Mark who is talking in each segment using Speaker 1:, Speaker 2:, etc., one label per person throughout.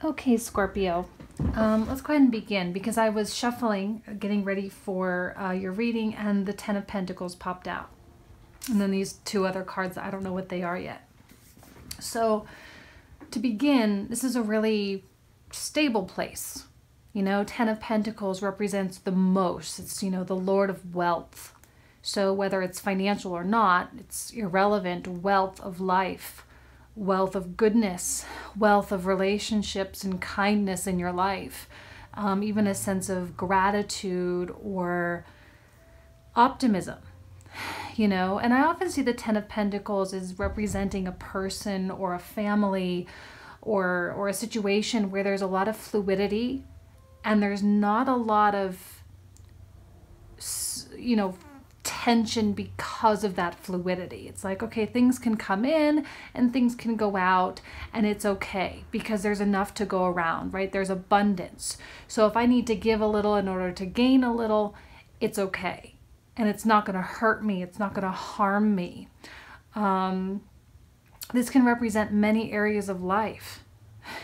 Speaker 1: Okay, Scorpio, let's go ahead and begin because I was shuffling, getting ready for your reading, and the Ten of Pentacles popped out. And then these two other cards, I don't know what they are yet. So to begin, this is a really stable place. You know, Ten of Pentacles represents the most. It's, you know, the Lord of Wealth. So whether it's financial or not, it's irrelevant. Wealth of life, wealth of goodness, wealth of relationships and kindness in your life. Even a sense of gratitude or optimism. You know, and I often see the Ten of Pentacles as representing a person or a family or a situation where there's a lot of fluidity and there's not a lot of, you know, tension because of that fluidity. It's like, okay, things can come in and things can go out and it's okay because there's enough to go around, right? There's abundance. So if I need to give a little in order to gain a little, it's okay. And it's not going to hurt me. It's not going to harm me. This can represent many areas of life.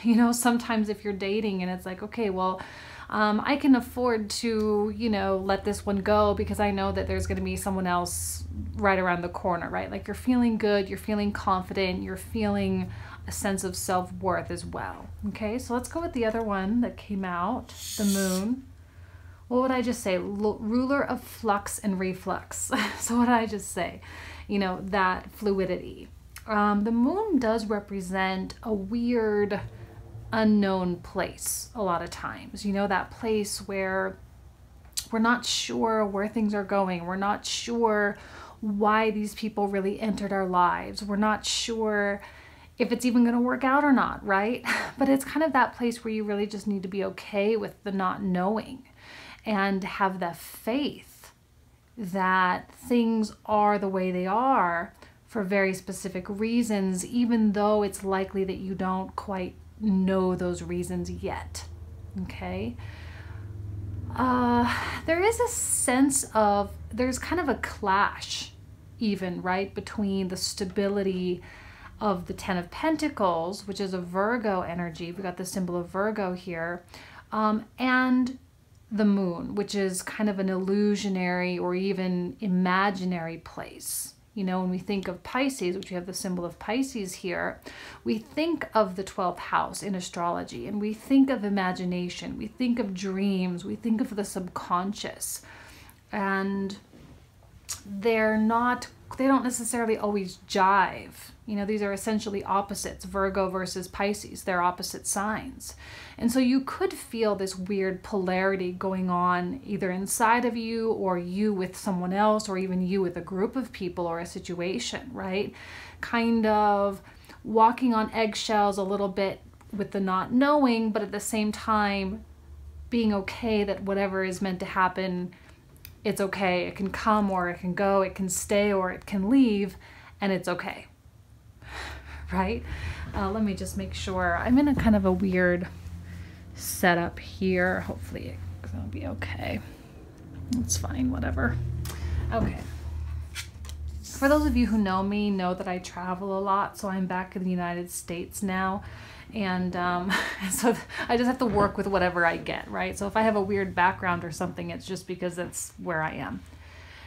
Speaker 1: You know, sometimes if you're dating and it's like, okay, well, I can afford to, you know, let this one go because I know that there's going to be someone else right around the corner, right? Like you're feeling good, you're feeling confident, you're feeling a sense of self-worth as well. Okay, so let's go with the other one that came out, the Moon. What would I just say? Ruler of flux and reflux. So what did I just say? You know, that fluidity. The Moon does represent a weird, unknown place a lot of times. You know, that place where we're not sure where things are going. We're not sure why these people really entered our lives. We're not sure if it's even going to work out or not, right? But it's kind of that place where you really just need to be okay with the not knowing. And have the faith that things are the way they are for very specific reasons, even though it's likely that you don't quite know those reasons yet. Okay? There is a sense of, there's kind of a clash even, right, between the stability of the Ten of Pentacles, which is a Virgo energy. We got the symbol of Virgo here, and the Moon, which is kind of an illusionary or even imaginary place. You know, when we think of Pisces, which we have the symbol of Pisces here, we think of the 12th house in astrology, and we think of imagination, we think of dreams, we think of the subconscious, and they don't necessarily always jive. You know, these are essentially opposites, Virgo versus Pisces. They're opposite signs. And so you could feel this weird polarity going on either inside of you or you with someone else or even you with a group of people or a situation, right? Kind of walking on eggshells a little bit with the not knowing, but at the same time being okay that whatever is meant to happen, it's okay. It can come or it can go, it can stay or it can leave, and it's okay. Right? Let me just make sure. I'm in a kind of a weird setup here. Hopefully it'll be okay. It's fine, whatever. Okay. For those of you who know me, know that I travel a lot, so I'm back in the United States now. And so I just have to work with whatever I get, right? So if I have a weird background or something, it's just because that's where I am.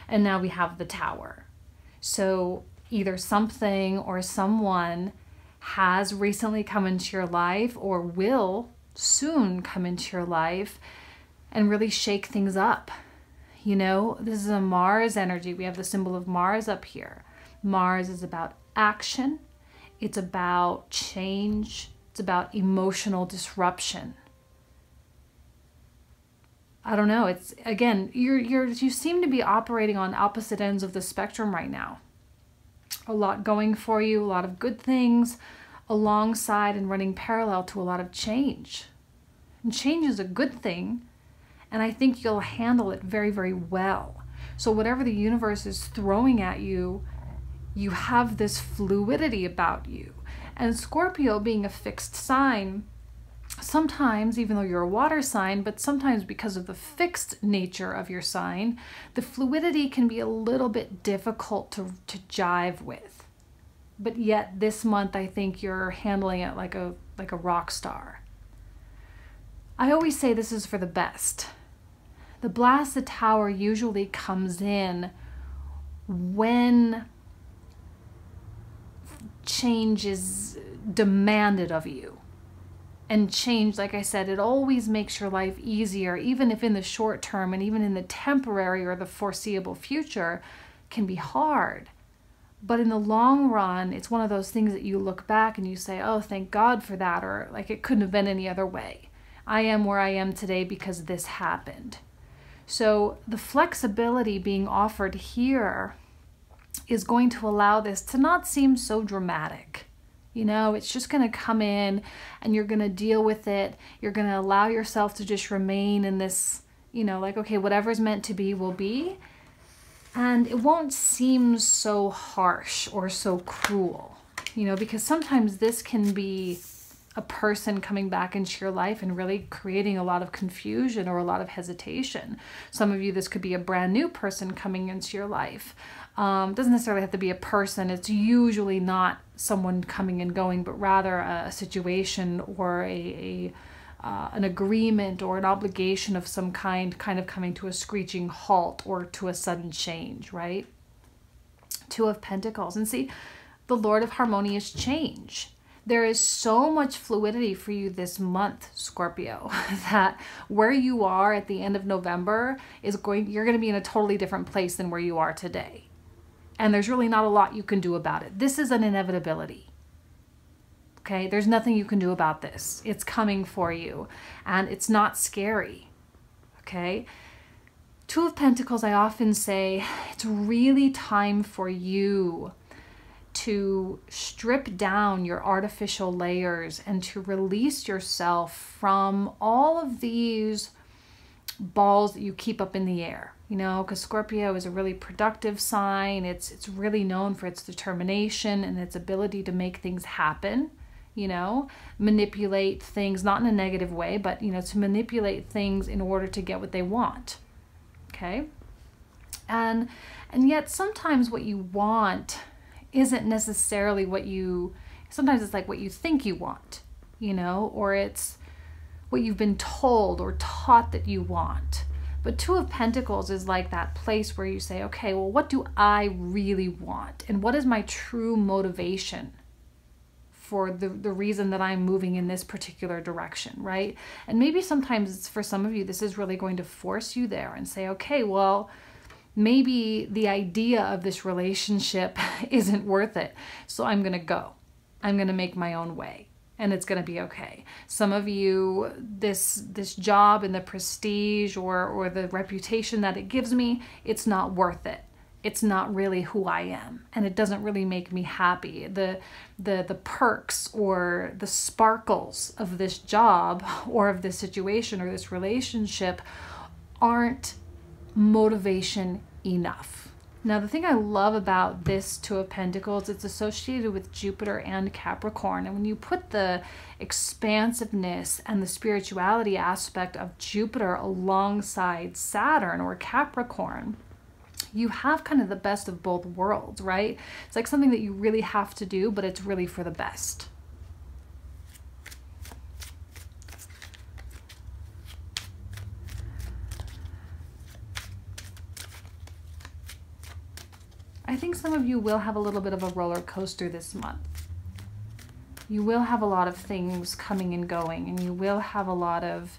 Speaker 1: And now we have the Tower. So either something or someone has recently come into your life or will soon come into your life and really shake things up. You know, this is a Mars energy. We have the symbol of Mars up here. Mars is about action. It's about change. It's about emotional disruption. I don't know. It's, again, you seem to be operating on opposite ends of the spectrum right now. A lot going for you, a lot of good things alongside and running parallel to a lot of change. And change is a good thing, and I think you'll handle it very, very well. So whatever the universe is throwing at you, you have this fluidity about you. And Scorpio being a fixed sign, sometimes, even though you're a water sign, but sometimes because of the fixed nature of your sign, the fluidity can be a little bit difficult to jive with. But yet this month, I think you're handling it like a rock star. I always say this is for the best. The blast the tower usually comes in when change is demanded of you. And change, like I said, it always makes your life easier, even if in the short term and even in the temporary or the foreseeable future can be hard. But in the long run, it's one of those things that you look back and you say, oh, thank God for that, or like it couldn't have been any other way. I am where I am today because this happened. So the flexibility being offered here is going to allow this to not seem so dramatic. You know, it's just going to come in and you're going to deal with it. You're going to allow yourself to just remain in this, you know, like, okay, whatever's meant to be will be. And it won't seem so harsh or so cruel, you know, because sometimes this can be a person coming back into your life and really creating a lot of confusion or a lot of hesitation. Some of you, this could be a brand new person coming into your life. Doesn't necessarily have to be a person. It's usually not someone coming and going, but rather a situation or an agreement or an obligation of some kind of coming to a screeching halt or to a sudden change, right? Two of Pentacles. And see, the Lord of harmonious change. There is so much fluidity for you this month, Scorpio, that where you are at the end of November you're going to be in a totally different place than where you are today. And there's really not a lot you can do about it. This is an inevitability. Okay, there's nothing you can do about this. It's coming for you and it's not scary. Okay, Two of Pentacles, I often say it's really time for you to strip down your artificial layers and to release yourself from all of these balls that you keep up in the air. You know, because Scorpio is a really productive sign. It's really known for its determination and its ability to make things happen, you know, manipulate things, not in a negative way, but, you know, to manipulate things in order to get what they want. Okay. And yet sometimes what you want isn't necessarily sometimes it's like what you think you want, you know, or it's what you've been told or taught that you want. But Two of Pentacles is like that place where you say, okay, well, what do I really want? And what is my true motivation for the reason that I'm moving in this particular direction, right? And maybe sometimes it's, for some of you, this is really going to force you there and say, okay, well, maybe the idea of this relationship isn't worth it. So I'm going to go. I'm going to make my own way. And it's going to be okay. Some of you, this job and the prestige or the reputation that it gives me, it's not worth it. It's not really who I am. And it doesn't really make me happy. The perks or the sparkles of this job or of this situation or this relationship aren't motivation enough. Now, the thing I love about this Two of Pentacles, it's associated with Jupiter and Capricorn. And when you put the expansiveness and the spirituality aspect of Jupiter alongside Saturn or Capricorn, you have kind of the best of both worlds, right? It's like something that you really have to do, but it's really for the best. I think some of you will have a little bit of a roller coaster this month. You will have a lot of things coming and going, and you will have a lot of,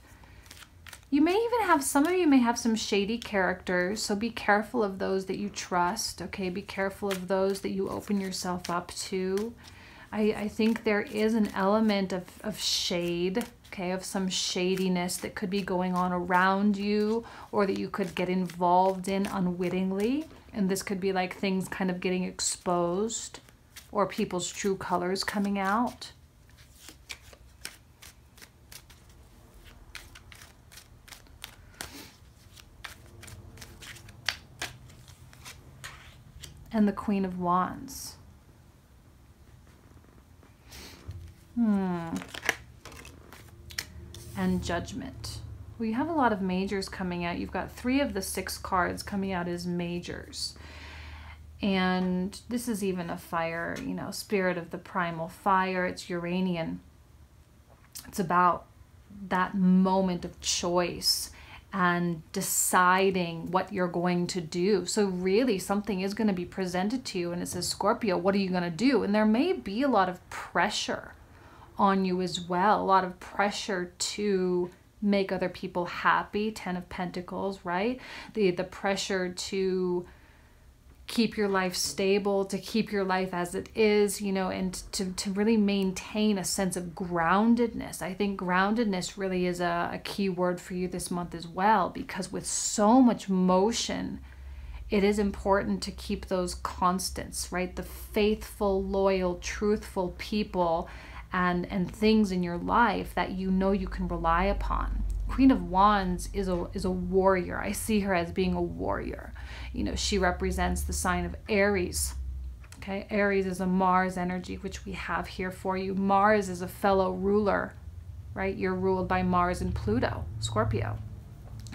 Speaker 1: you may even have, some of you may have some shady characters, so be careful of those that you trust, okay? Be careful of those that you open yourself up to. I think there is an element of shade, okay, of some shadiness that could be going on around you or that you could get involved in unwittingly. And this could be like things kind of getting exposed or people's true colors coming out. And the Queen of Wands. And Judgment. Well, you have a lot of majors coming out. You've got 3 of the 6 cards coming out as majors. And this is even a fire, you know, spirit of the primal fire. It's Uranian. It's about that moment of choice and deciding what you're going to do. So really something is going to be presented to you and it says, Scorpio, what are you going to do? And there may be a lot of pressure on you as well, a lot of pressure to make other people happy. 10 of Pentacles, right? The pressure to keep your life stable, to keep your life as it is, you know, and to really maintain a sense of groundedness. I think groundedness really is a key word for you this month as well, because with so much motion, it is important to keep those constants, right? The faithful, loyal, truthful people and things in your life that you know you can rely upon. Queen of Wands is a warrior. I see her as being a warrior. You know, she represents the sign of Aries. Okay, Aries is a Mars energy, which we have here for you. Mars is a fellow ruler, right? You're ruled by Mars and Pluto, Scorpio.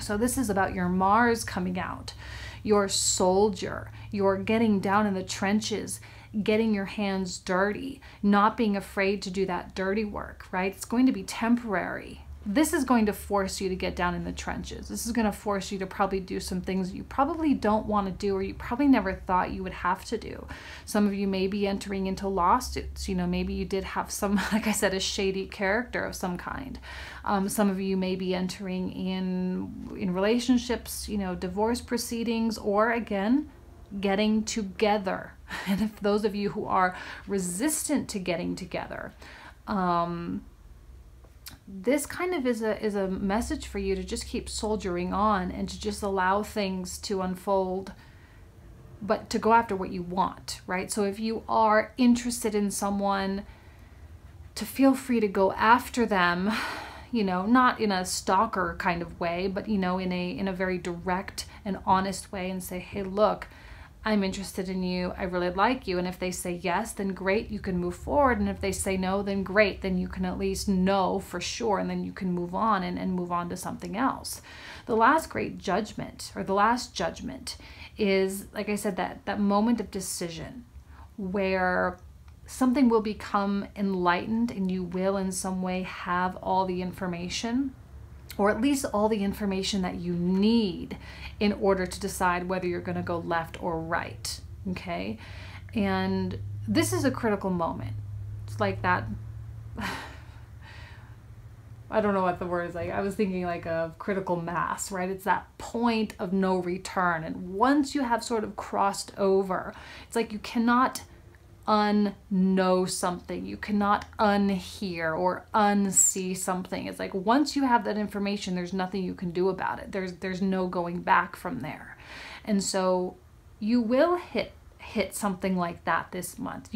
Speaker 1: So this is about your Mars coming out, your soldier, your getting down in the trenches, getting your hands dirty, not being afraid to do that dirty work, right? It's going to be temporary. This is going to force you to get down in the trenches. This is going to force you to probably do some things you probably don't want to do, or you probably never thought you would have to do. Some of you may be entering into lawsuits. You know, maybe you did have some, like I said, a shady character of some kind. Some of you may be entering in relationships, you know, divorce proceedings, or again, getting together. And if those of you who are resistant to getting together, this kind of is a message for you to just keep soldiering on and to just allow things to unfold, but to go after what you want, right? So if you are interested in someone, to feel free to go after them, you know, not in a stalker kind of way, but, you know, in a very direct and honest way, and say, hey, look, I'm interested in you, I really like you. And if they say yes, then great, you can move forward. And if they say no, then great, then you can at least know for sure, and then you can move on and move on to something else. The last great judgment, or the last judgment, is, like I said, that moment of decision where something will become enlightened and you will in some way have all the information, or at least all the information that you need in order to decide whether you're going to go left or right, okay? And this is a critical moment. It's like that, I don't know what the word is, like I was thinking like of critical mass, right? It's that point of no return. And once you have sort of crossed over, it's like you cannot unknow something, you cannot unhear or unsee something. It's like once you have that information, there's nothing you can do about it. There's no going back from there. And so you will hit something like that this month.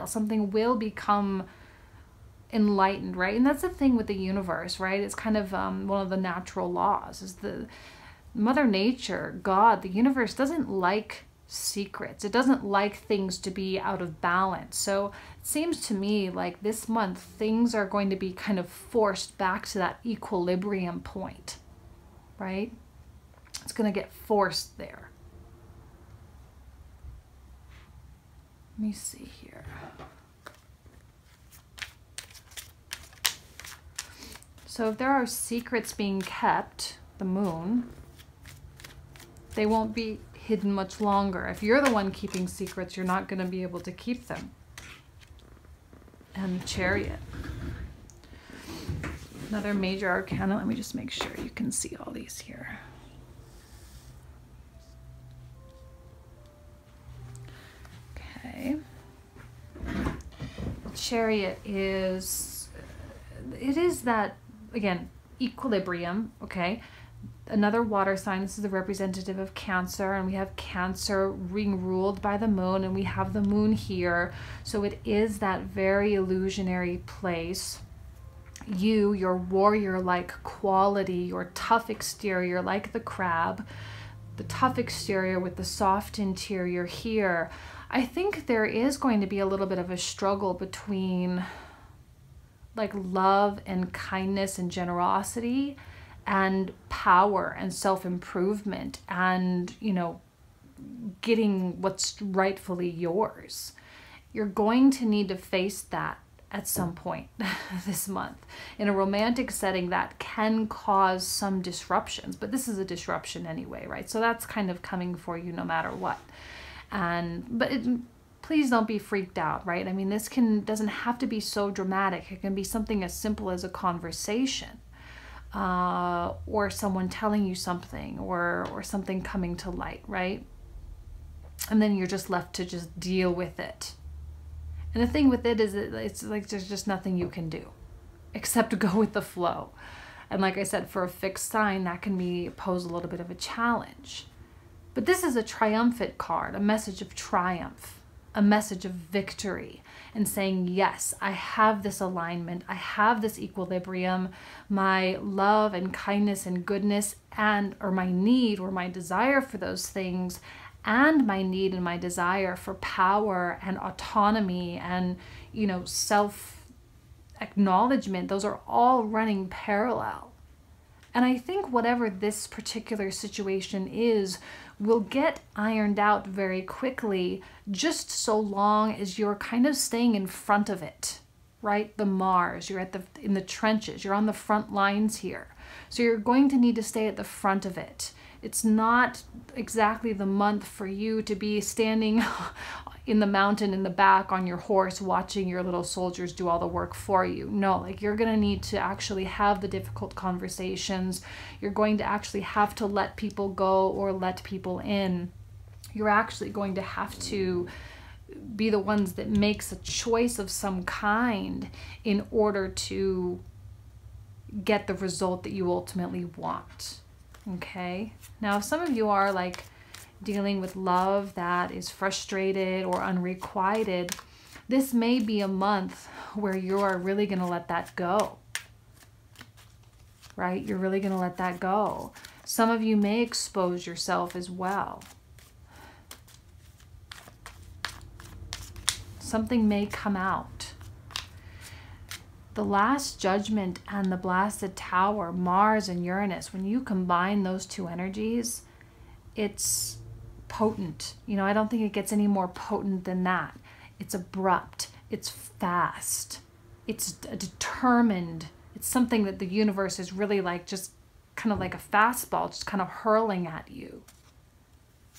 Speaker 1: Something will become enlightened, right? And that's the thing with the universe, right? It's kind of one of the natural laws, is the Mother Nature, God, the universe doesn't like secrets. It doesn't like things to be out of balance. So it seems to me like this month things are going to be kind of forced back to that equilibrium point, right? It's going to get forced there. Let me see here. So if there are secrets being kept, the moon, they won't be hidden much longer. If you're the one keeping secrets, you're not going to be able to keep them. And the Chariot. Another major arcana. Let me just make sure you can see all these here. Okay. Chariot is, it is that, again, equilibrium, okay? Another water sign. This is the representative of Cancer, and we have Cancer being ruled by the moon, and we have the moon here. So it is that very illusionary place. Your warrior-like quality, your tough exterior like the crab, the tough exterior with the soft interior here. I think there is going to be a little bit of a struggle between like love and kindness and generosity, and power and self-improvement, and, you know, getting what's rightfully yours. You're going to need to face that at some point this month. In a romantic setting, that can cause some disruptions, but this is a disruption anyway, right? So that's kind of coming for you no matter what. Please don't be freaked out, right? I mean, this doesn't have to be so dramatic. It can be something as simple as a conversation, or someone telling you something, or something coming to light, right? And then you're just left to just deal with it. And the thing with it is that it's like there's just nothing you can do except go with the flow. And like I said, for a fixed sign, that can pose a little bit of a challenge. But this is a triumphant card, a message of triumph, a message of victory, and saying, yes, I have this alignment, I have this equilibrium, my love and kindness and goodness, or my need or my desire for those things, and my need and my desire for power and autonomy and, self-acknowledgement, those are all running parallel. And I think whatever this particular situation is will get ironed out very quickly, just so long as you're kind of staying in front of it, right? The Mars, you're in the trenches, you're on the front lines here. So you're going to need to stay at the front of it. It's not exactly the month for you to be standing in the mountain in the back on your horse watching your little soldiers do all the work for you. No, like you're going to need to actually have the difficult conversations. You're going to actually have to let people go or let people in. You're actually going to have to be the ones that makes a choice of some kind in order to get the result that you ultimately want. Okay, now if some of you are like dealing with love that is frustrated or unrequited, this may be a month where you are really going to let that go, right? You're really going to let that go. Some of you may expose yourself as well. Something may come out. The Last Judgment and the Blasted Tower, Mars and Uranus, when you combine those two energies, it's potent. I don't think it gets any more potent than that. It's abrupt. It's fast. It's determined. It's something that the universe is really like, just kind of like a fastball, just kind of hurling at you.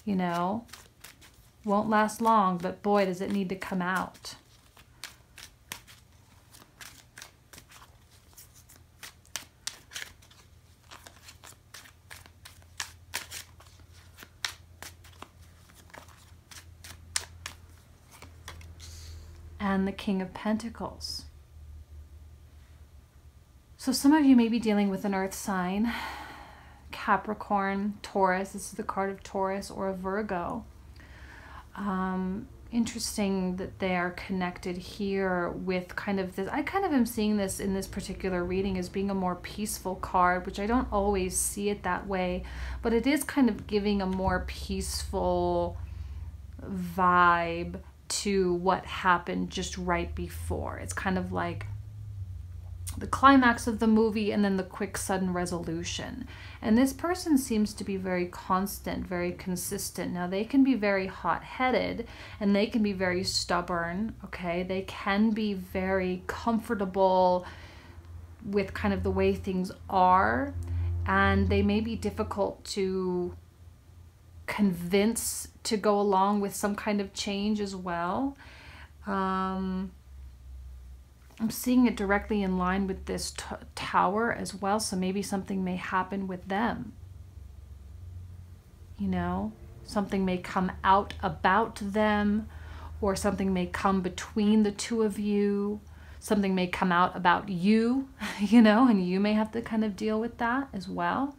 Speaker 1: Won't last long, but boy, does it need to come out. And the King of Pentacles. So some of you may be dealing with an earth sign, Capricorn, Taurus. This is the card of Taurus, or a Virgo. Interesting that they are connected here with kind of this. I kind of am seeing this in this particular reading as being a more peaceful card, which I don't always see it that way, but it is kind of giving a more peaceful vibe to what happened just right before. It's kind of like the climax of the movie and then the quick sudden resolution. And this person seems to be very constant, very consistent. Now they can be very hot-headed and they can be very stubborn, okay? They can be very comfortable with kind of the way things are, and they may be difficult to convince to go along with some kind of change as well. I'm seeing it directly in line with this tower as well, so maybe something may happen with them. Something may come out about them, or something may come between the two of you. Something may come out about you, and you may have to kind of deal with that as well.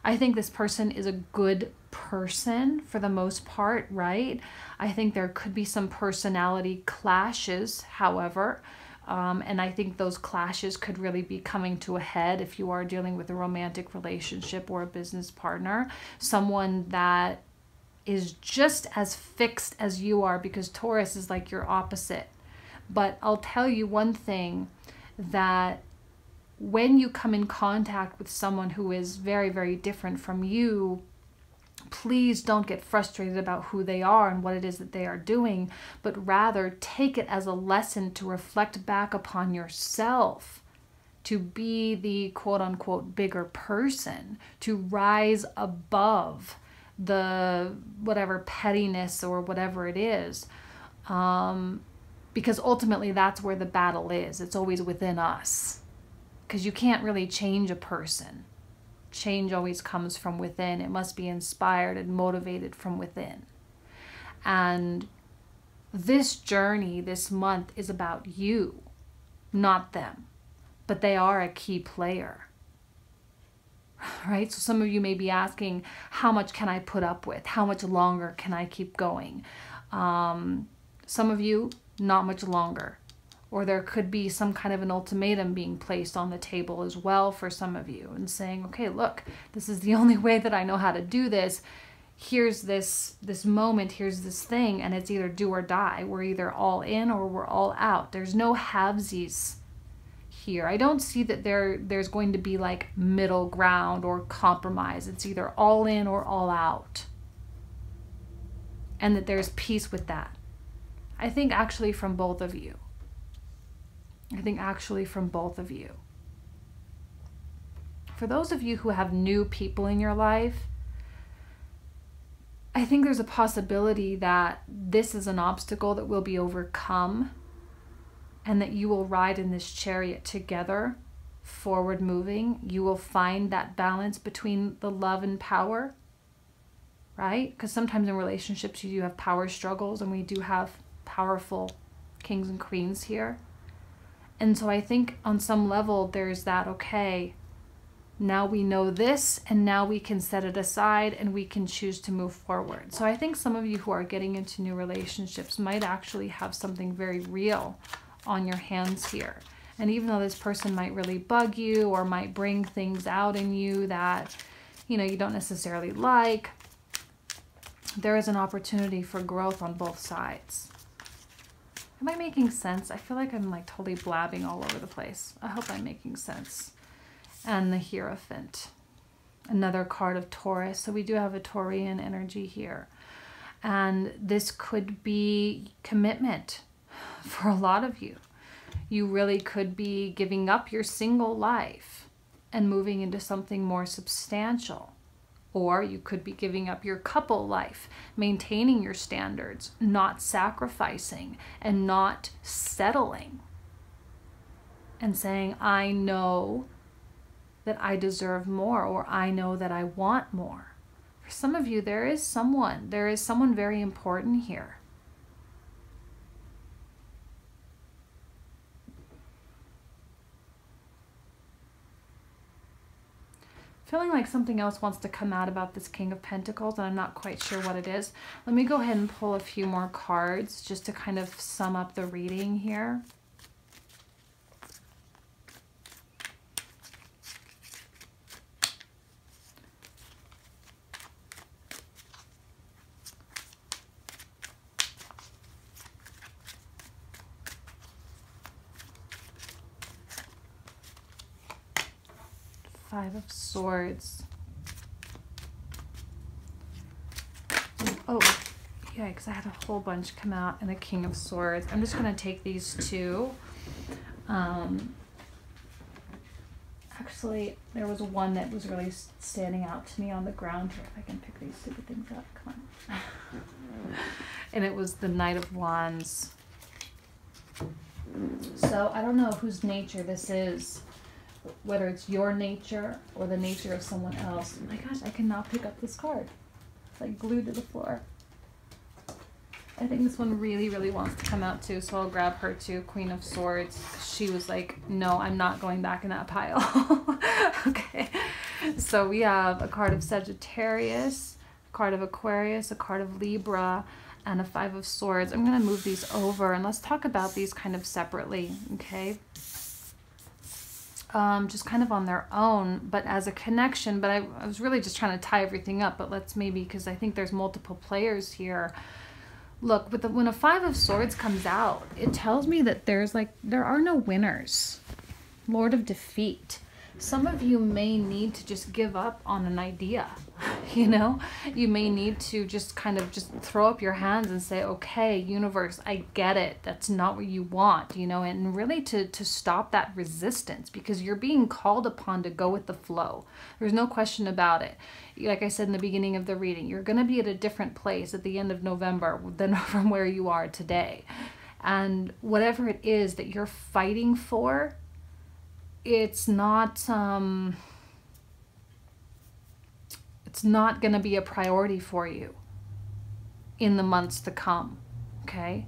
Speaker 1: I think this person is a good person for the most part, right? I think there could be some personality clashes, however, and I think those clashes could really be coming to a head if you are dealing with a romantic relationship or a business partner, someone that is just as fixed as you are, because Taurus is like your opposite. But I'll tell you one thing, that when you come in contact with someone who is very, very different from you, Please don't get frustrated about who they are and what it is that they are doing, but rather take it as a lesson to reflect back upon yourself, to be the quote unquote bigger person, to rise above the whatever pettiness or whatever it is. Because ultimately that's where the battle is. It's always within us. Because you can't really change a person. Change always comes from within. It must be inspired and motivated from within. And this journey, this month, is about you, not them. But they are a key player. Right? So some of you may be asking, how much can I put up with? How much longer can I keep going? Some of you, not much longer. Or there could be some kind of an ultimatum being placed on the table as well for some of you, and saying, okay, look, this is the only way that I know how to do this. Here's this moment, here's this thing, and it's either do or die. We're either all in or we're all out. There's no halvesies here. I don't see that there's going to be like middle ground or compromise. It's either all in or all out. And that there's peace with that. I think actually from both of you. For those of you who have new people in your life, I think there's a possibility that this is an obstacle that will be overcome and that you will ride in this chariot together, forward moving. You will find that balance between the love and power, right? Because sometimes in relationships you do have power struggles, and we do have powerful kings and queens here. And so I think on some level there's that, okay, now we know this, and now we can set it aside and we can choose to move forward. So I think some of you who are getting into new relationships might actually have something very real on your hands here. And even though this person might really bug you or might bring things out in you that, you know, you don't necessarily like, there is an opportunity for growth on both sides. Am I making sense? I feel like I'm like totally blabbing all over the place. I hope I'm making sense. And the Hierophant, another card of Taurus. So we do have a Taurian energy here. And this could be commitment for a lot of you. You really could be giving up your single life and moving into something more substantial. Or you could be giving up your couple life, maintaining your standards, not sacrificing, and not settling. And saying, I know that I deserve more, or I know that I want more. For some of you, there is someone very important here. Feeling like something else wants to come out about this King of Pentacles, and I'm not quite sure what it is. Let me go ahead and pull a few more cards just to kind of sum up the reading here. Five of Swords. Oh, yikes, I had a whole bunch come out, and a King of Swords. I'm just going to take these two. Actually, there was one that was really standing out to me on the ground here. If I can pick these stupid things up, come on. And it was the Knight of Wands. So I don't know whose nature this is, whether it's your nature or the nature of someone else. Oh my gosh, I cannot pick up this card. It's like glued to the floor. I think this one really, really wants to come out too, so I'll grab her too, Queen of Swords. She was like, no, I'm not going back in that pile. Okay, so we have a card of Sagittarius, a card of Aquarius, a card of Libra, and a Five of Swords. I'm going to move these over, and let's talk about these kind of separately, okay? Just kind of on their own, but as a connection. But I was really just trying to tie everything up, but let's maybe, because I think there's multiple players here. Look, when a Five of Swords comes out, it tells me that there are no winners. Lord of Defeat. Some of you may need to just give up on an idea You know, you may need to just kind of just throw up your hands and say, okay, universe, I get it. That's not what you want, you know, and really to stop that resistance, because you're being called upon to go with the flow. There's no question about it. Like I said in the beginning of the reading, you're going to be at a different place at the end of November than from where you are today. And whatever it is that you're fighting for, it's not going to be a priority for you in the months to come, okay?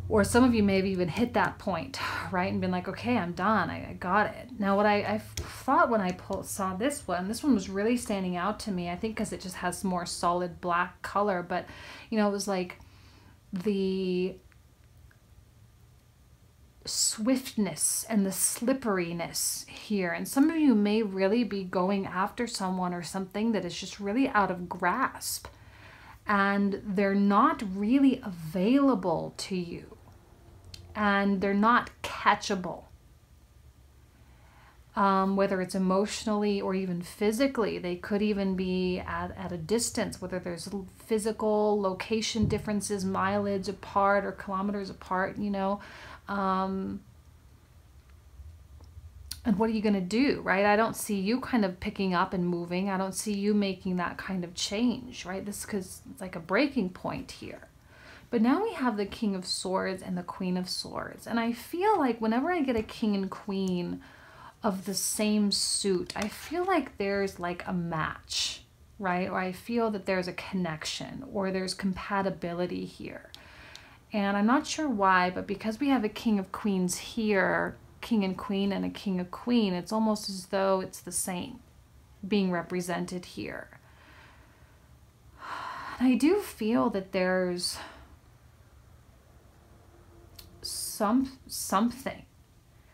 Speaker 1: Or some of you may have even hit that point, right? And been like, okay, I'm done. I got it. Now, what I thought when I saw this one was really standing out to me, I think because it just has more solid black color. But, you know, it was like the swiftness and the slipperiness here. And some of you may really be going after someone or something that is just really out of grasp, and they're not really available to you, and they're not catchable. Whether it's emotionally or even physically, they could even be at a distance, whether there's physical location differences, mileage apart or kilometers apart, you know. And what are you going to do, right? I don't see you kind of picking up and moving. I don't see you making that kind of change, right? This, because it's like a breaking point here. But now we have the King of Swords and the Queen of Swords. And I feel like whenever I get a king and queen of the same suit, I feel like there's like a match, right? Or I feel that there's a connection or there's compatibility here. And I'm not sure why, but because we have a King of Queens here, King and Queen and a King of Queen, it's almost as though it's the same being represented here. And I do feel that there's something.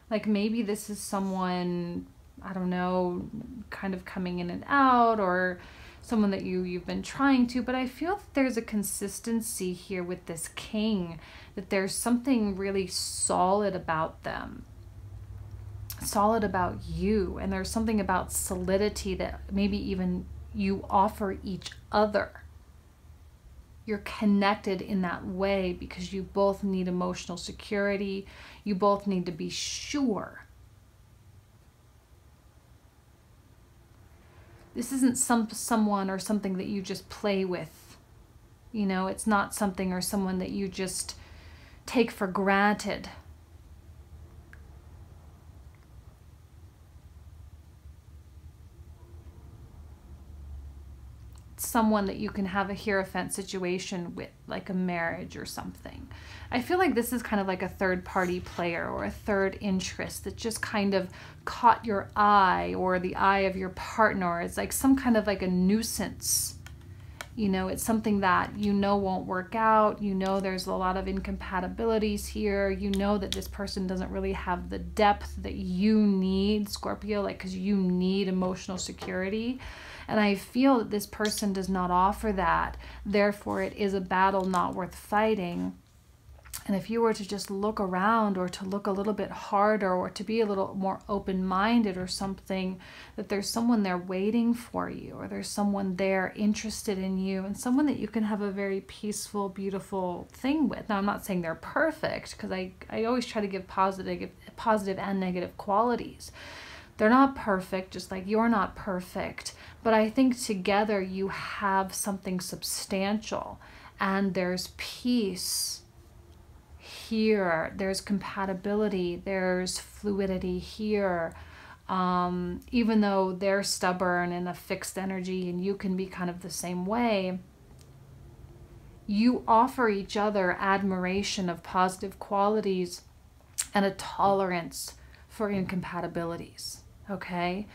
Speaker 1: Like maybe this is someone, I don't know, kind of coming in and out, or someone that you've been trying to, but I feel that there's a consistency here with this king, that there's something really solid about them, solid about you, and there's something about solidity that maybe even you offer each other. You're connected in that way because you both need emotional security. You both need to be sure. This isn't someone or something that you just play with. You know, it's not something or someone that you just take for granted. Someone that you can have a hierophant situation with, like a marriage or something. I feel like this is kind of like a third party player or a third interest that just kind of caught your eye or the eye of your partner. It's like some kind of like a nuisance. You know, it's something that you know won't work out. You know there's a lot of incompatibilities here. You know that this person doesn't really have the depth that you need, Scorpio, like because you need emotional security. And I feel that this person does not offer that. Therefore, it is a battle not worth fighting. And if you were to just look around, or to look a little bit harder, or to be a little more open-minded or something, that there's someone there waiting for you, or there's someone there interested in you, and someone that you can have a very peaceful, beautiful thing with. Now, I'm not saying they're perfect, because I always try to give positive and negative qualities. They're not perfect, just like you're not perfect. But I think together you have something substantial, and there's peace here. There's compatibility. There's fluidity here. Even though they're stubborn and a fixed energy, and you can be kind of the same way, you offer each other admiration of positive qualities and a tolerance for incompatibilities. Okay.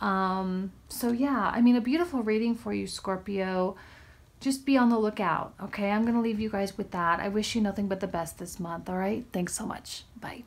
Speaker 1: So yeah, I mean, a beautiful reading for you, Scorpio. Just be on the lookout. Okay. I'm going to leave you guys with that. I wish you nothing but the best this month. All right. Thanks so much. Bye.